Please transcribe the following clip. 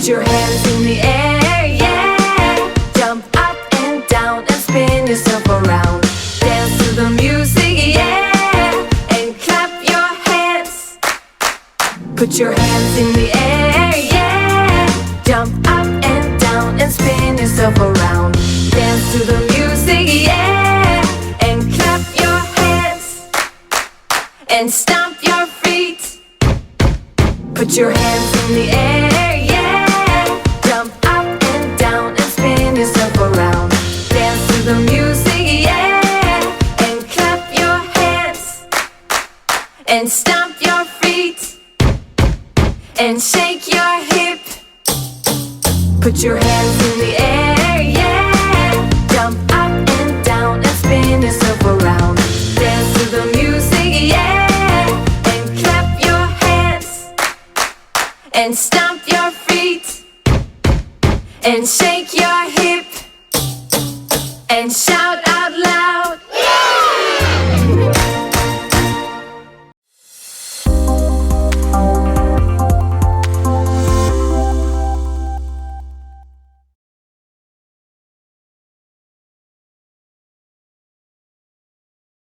Put your hands in the air, yeah. Jump up and down and spin yourself around. Dance to the music, yeah. And clap your hands. Put your hands in the air, yeah. Jump up and down and spin yourself around. Dance to the music, yeah. And clap your hands. And stomp your feet. Put your hands in the air, yeah. Jump up and down and spin yourself around. Dance to the music, yeah. And clap your hands. And stomp your feet. And shake your hip. Put your hands in the air, yeah. Jump up and down and spin yourself around. Dance to the music, yeah. And clap your hands. And stomp your feet. And shake your hip. And shout